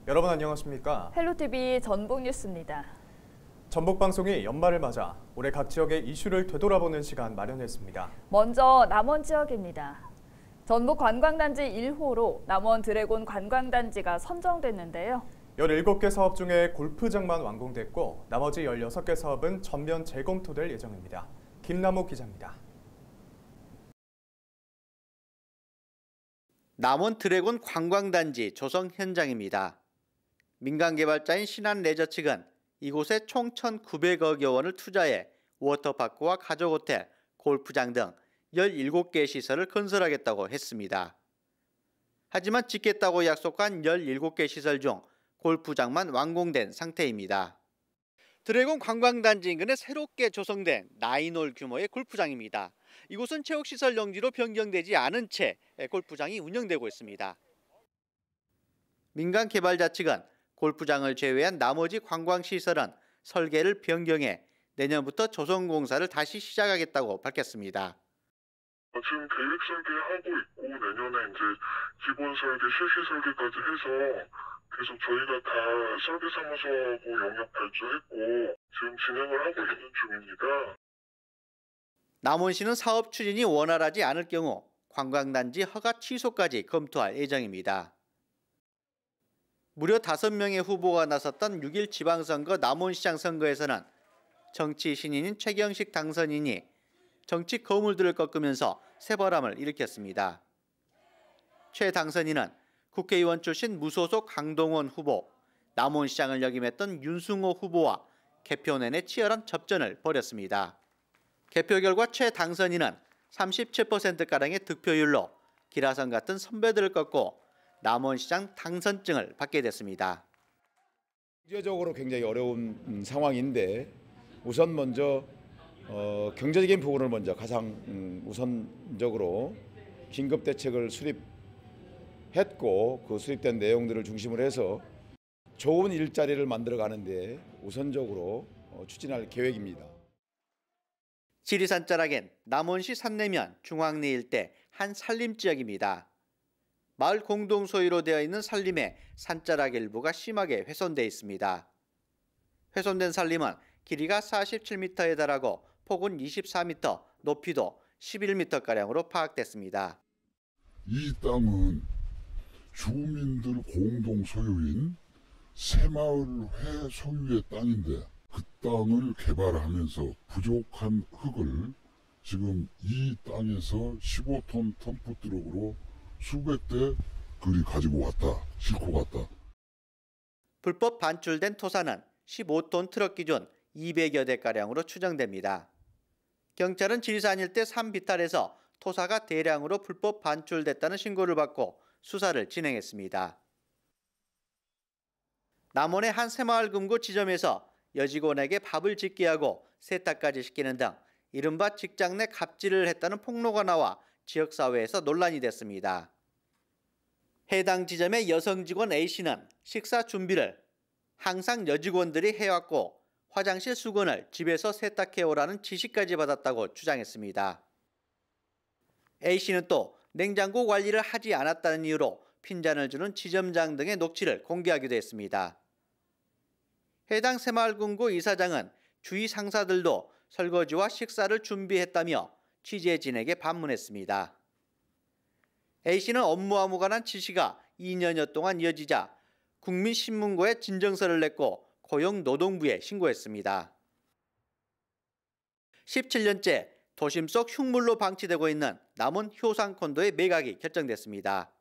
여러분 안녕하십니까? 헬로티비 전북뉴스입니다. 전북방송이 연말을 맞아 올해 각 지역의 이슈를 되돌아보는 시간 마련했습니다. 먼저 남원 지역입니다. 전북 관광단지 1호로 남원 드래곤 관광단지가 선정됐는데요. 17개 사업 중에 골프장만 완공됐고 나머지 16개 사업은 전면 재검토될 예정입니다. 김남욱 기자입니다. 남원 드래곤 관광단지 조성 현장입니다. 민간개발자인 신한레저 측은 이곳에 총 1,900억여 원을 투자해 워터파크와 가족호텔, 골프장 등 17개 시설을 건설하겠다고 했습니다. 하지만 짓겠다고 약속한 17개 시설 중 골프장만 완공된 상태입니다. 드래곤 관광단지 인근에 새롭게 조성된 9홀 규모의 골프장입니다. 이곳은 체육시설 용지로 변경되지 않은 채 골프장이 운영되고 있습니다. 민간 개발자 측은 골프장을 제외한 나머지 관광시설은 설계를 변경해 내년부터 조성공사를 다시 시작하겠다고 밝혔습니다. 지금 계획 설계하고 있고 내년에 이제 기본 설계, 실시 설계까지 해서 계속 저희가 다 설계사무소하고 영역 발주했고 지금 진행을 하고 있는 중입니다. 남원시는 사업 추진이 원활하지 않을 경우 관광단지 허가 취소까지 검토할 예정입니다. 무려 5명의 후보가 나섰던 6일 지방선거 남원시장 선거에서는 정치 신인인 최경식 당선인이 정치 거물들을 꺾으면서 새바람을 일으켰습니다. 최 당선인은 국회의원 출신 무소속 강동원 후보, 남원시장을 역임했던 윤승호 후보와 개표 내내 치열한 접전을 벌였습니다. 개표 결과 최 당선인은 37%가량의 득표율로 기라성 같은 선배들을 꺾고 남원시장 당선증을 받게 됐습니다. 경제적으로 굉장히 어려운 상황인데 우선 먼저 경제적인 부분을 먼저 가장 우선적으로 긴급 대책을 수립했고 그 수립된 내용들을 중심으로 해서 좋은 일자리를 만들어가는 데 우선적으로 추진할 계획입니다. 지리산 자락엔 남원시 산내면 중앙리 일대 한 산림지역입니다. 마을 공동 소유로 되어 있는 산림의 산자락 일부가 심하게 훼손돼 있습니다. 훼손된 산림은 길이가 47m에 달하고 폭은 24m, 높이도 11m가량으로 파악됐습니다. 이 땅은 주민들 공동 소유인 새마을회 소유의 땅인데 그 땅을 개발하면서 부족한 흙을 지금 이 땅에서 15톤 덤프트럭으로 수백 대 그리 가지고 왔다, 싣고 갔다. 불법 반출된 토사는 15톤 트럭 기준 200여 대가량으로 추정됩니다. 경찰은 지리산 일대 산비탈에서 토사가 대량으로 불법 반출됐다는 신고를 받고 수사를 진행했습니다. 남원의 한 새마을 금고 지점에서 여직원에게 밥을 짓게 하고 세탁까지 시키는 등 이른바 직장 내 갑질을 했다는 폭로가 나와 지역사회에서 논란이 됐습니다. 해당 지점의 여성 직원 A씨는 식사 준비를 항상 여직원들이 해왔고 화장실 수건을 집에서 세탁해오라는 지시까지 받았다고 주장했습니다. A씨는 또 냉장고 관리를 하지 않았다는 이유로 핀잔을 주는 지점장 등의 녹취를 공개하기도 했습니다. 해당 새마을금고 이사장은 주위 상사들도 설거지와 식사를 준비했다며 취재진에게 반문했습니다. A씨는 업무와 무관한 지시가 2년여 동안 이어지자 국민신문고에 진정서를 냈고 고용노동부에 신고했습니다. 17년째 도심 속 흉물로 방치되고 있는 남원 효산콘도의 매각이 결정됐습니다.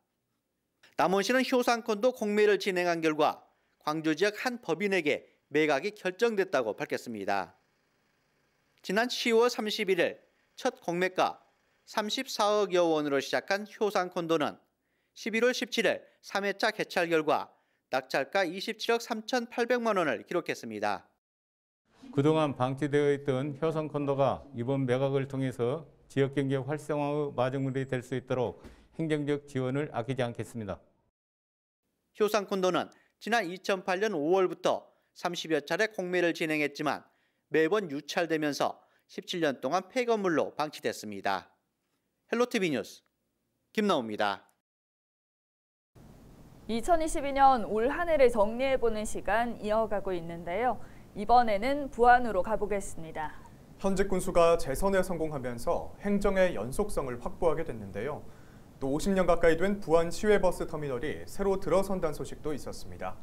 남원시는 효산콘도 공매를 진행한 결과 광주 지역 한 법인에게 매각이 결정됐다고 밝혔습니다. 지난 10월 31일 첫 공매가 34억여 원으로 시작한 효산콘도는 11월 17일 3회차 개찰 결과 낙찰가 27억 3,800만 원을 기록했습니다. 그동안 방치되어 있던 효산콘도가 이번 매각을 통해서 지역경제 활성화의 마중물이 될 수 있도록 행정적 지원을 아끼지 않겠습니다. 효산콘도는 지난 2008년 5월부터 30여 차례 공매를 진행했지만 매번 유찰되면서 17년 동안 폐건물로 방치됐습니다. 헬로티비 뉴스 김나우입니다. 2022년 올 한 해를 정리해보는 시간 이어가고 있는데요. 이번에는 부안으로 가보겠습니다. 현직 군수가 재선에 성공하면서 행정의 연속성을 확보하게 됐는데요. 또 50년 가까이 된 부안 시외버스 터미널이 새로 들어선다는 소식도 있었습니다.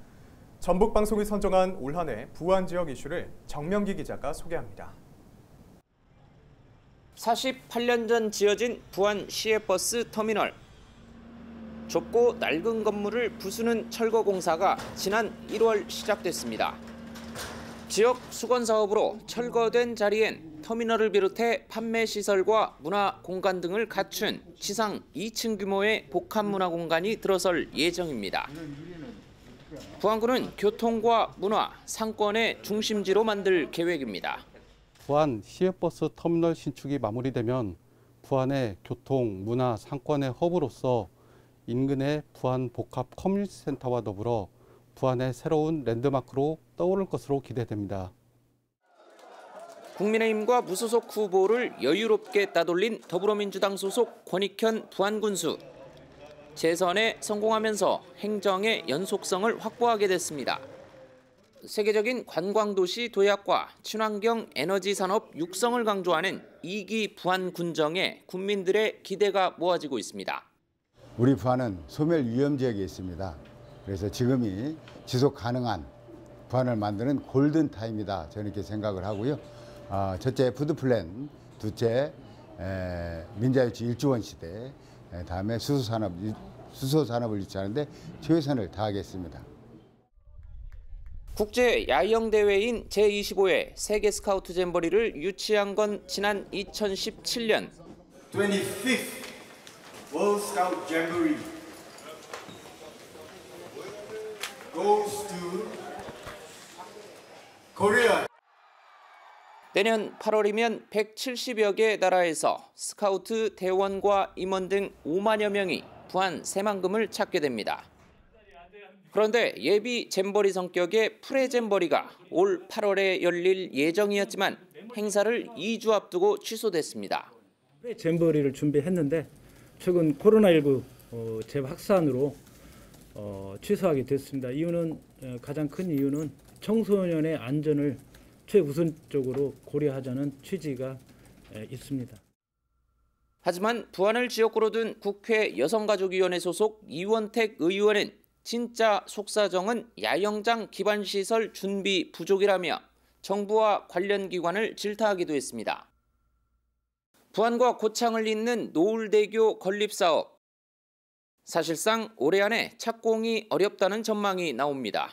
전북방송이 선정한 올 한 해 부안 지역 이슈를 정명기 기자가 소개합니다. 48년 전 지어진 부안 시외버스 터미널. 좁고 낡은 건물을 부수는 철거 공사가 지난 1월 시작됐습니다. 지역 수건 사업으로 철거된 자리엔 터미널을 비롯해 판매 시설과 문화 공간 등을 갖춘 지상 2층 규모의 복합 문화 공간이 들어설 예정입니다. 부안군은 교통과 문화, 상권의 중심지로 만들 계획입니다. 부안 시외버스 터미널 신축이 마무리되면 부안의 교통, 문화, 상권의 허브로서 인근의 부안 복합 커뮤니티 센터와 더불어 부안의 새로운 랜드마크로 떠오를 것으로 기대됩니다. 국민의힘과 무소속 후보를 여유롭게 따돌린 더불어민주당 소속 권익현 부안군수. 재선에 성공하면서 행정의 연속성을 확보하게 됐습니다. 세계적인 관광도시 도약과 친환경 에너지 산업 육성을 강조하는 2기 부안군정에 국민들의 기대가 모아지고 있습니다. 우리 부안은 소멸 위험 지역에 있습니다. 그래서 지금이 지속 가능한 부안을 만드는 골든 타임이다. 저는 이렇게 생각을 하고요. 첫째 푸드플랜, 둘째 민자유치 1조원 시대, 다음에 수소산업을 유치하는데 최선을 다하겠습니다. 국제 야영 대회인 제25회 세계 스카우트 잼버리를 유치한 건 지난 2017년. 25th World Scout Jamboree goes to Korea. 내년 8월이면 170여 개 나라에서 스카우트 대원과 임원 등 5만여 명이 부안 새만금을 찾게 됩니다. 그런데 예비 잼버리 성격의 프레잼버리가 올 8월에 열릴 예정이었지만 행사를 2주 앞두고 취소됐습니다. 프레잼버리를 준비했는데 최근 코로나19 재확산으로 취소하게 됐습니다. 이유는 가장 큰 이유는 청소년의 안전을 최우선적으로 고려하자는 취지가 있습니다. 하지만 부안을 지역구로 둔 국회 여성가족위원회 소속 이원택 의원은 진짜 속사정은 야영장 기반시설 준비 부족이라며 정부와 관련 기관을 질타하기도 했습니다. 부안과 고창을 잇는 노을대교 건립사업. 사실상 올해 안에 착공이 어렵다는 전망이 나옵니다.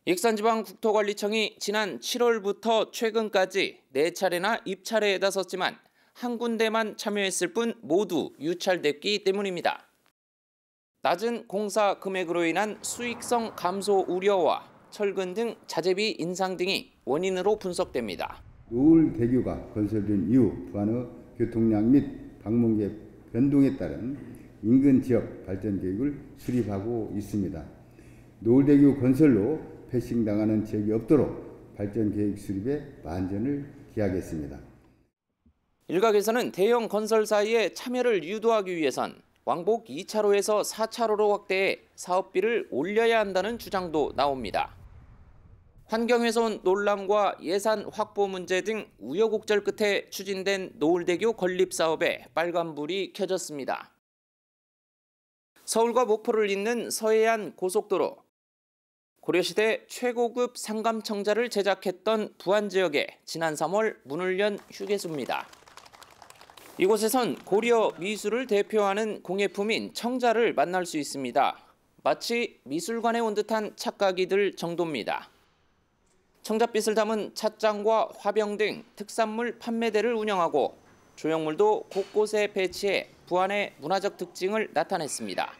익산지방국토관리청이 지난 7월부터 최근까지 4차례나 입찰에 나섰지만 한 군데만 참여했을 뿐 모두 유찰됐기 때문입니다. 낮은 공사 금액으로 인한 수익성 감소 우려와 철근 등 자재비 인상 등이 원인으로 분석됩니다. 노을대교가 건설된 이후 부안의 교통량 및 방문객 변동에 따른 인근 지역 발전 계획을 수립하고 있습니다. 노을대교 건설로 패싱당하는 지역이 없도록 발전 계획 수립에 만전을 기하겠습니다. 일각에서는 대형 건설사의 참여를 유도하기 위해선 왕복 2차로에서 4차로로 확대해 사업비를 올려야 한다는 주장도 나옵니다. 환경훼손 논란과 예산 확보 문제 등 우여곡절 끝에 추진된 노을대교 건립 사업에 빨간불이 켜졌습니다. 서울과 목포를 잇는 서해안 고속도로. 고려시대 최고급 상감청자를 제작했던 부안 지역에 지난 3월 문을 연 휴게소입니다. 이곳에선 고려 미술을 대표하는 공예품인 청자를 만날 수 있습니다. 마치 미술관에 온 듯한 착각이 들 정도입니다. 청자빛을 담은 찻장과 화병 등 특산물 판매대를 운영하고 조형물도 곳곳에 배치해 부안의 문화적 특징을 나타냈습니다.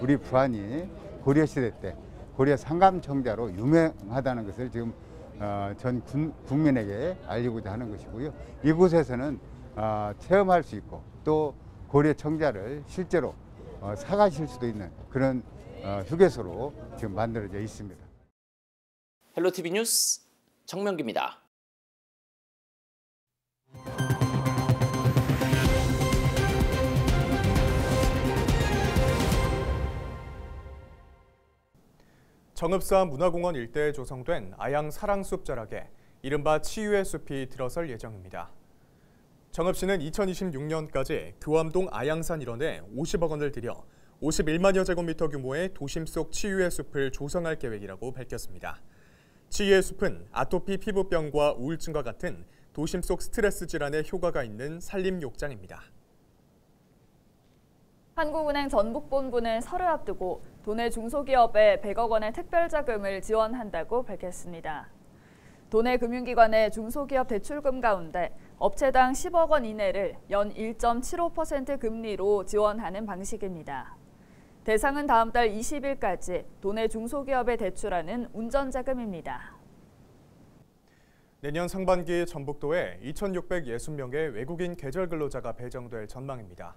우리 부안이 고려시대 때 고려 상감청자로 유명하다는 것을 지금 전 국민에게 알리고자 하는 것이고요. 이곳에서는 체험할 수 있고 또 고려 청자를 실제로 사가실 수도 있는 그런 휴게소로 지금 만들어져 있습니다. 헬로티비 뉴스 정명기입니다. 정읍사 문화공원 일대에 조성된 아양 사랑숲 자락에 이른바 치유의 숲이 들어설 예정입니다. 정읍시는 2026년까지 교암동 아양산 일원에 50억 원을 들여 51만여 제곱미터 규모의 도심 속 치유의 숲을 조성할 계획이라고 밝혔습니다. 치유의 숲은 아토피 피부병과 우울증과 같은 도심 속 스트레스 질환에 효과가 있는 산림욕장입니다. 한국은행 전북본부는 설을 앞두고 도내 중소기업에 100억 원의 특별자금을 지원한다고 밝혔습니다. 도내 금융기관의 중소기업 대출금 가운데 업체당 10억 원 이내를 연 1.75% 금리로 지원하는 방식입니다. 대상은 다음 달 20일까지 도내 중소기업에 대출하는 운전자금입니다. 내년 상반기 전북도에 2,660명의 외국인 계절 근로자가 배정될 전망입니다.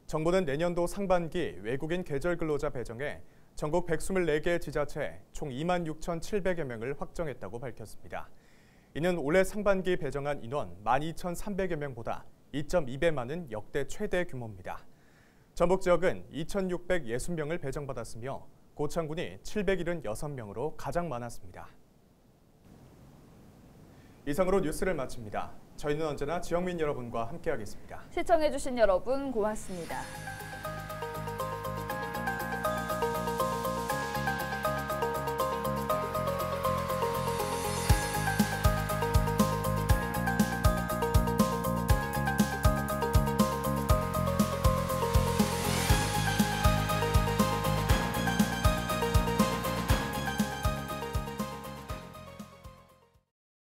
정부는 내년도 상반기 외국인 계절 근로자 배정에 전국 124개 지자체 총 26,700여 명을 확정했다고 밝혔습니다. 이는 올해 상반기 배정한 인원 12,300여 명보다 2.2배 많은 역대 최대 규모입니다. 전북 지역은 2,660명을 배정받았으며 고창군이 776명으로 가장 많았습니다. 이상으로 뉴스를 마칩니다. 저희는 언제나 지역민 여러분과 함께하겠습니다. 시청해주신 여러분 고맙습니다.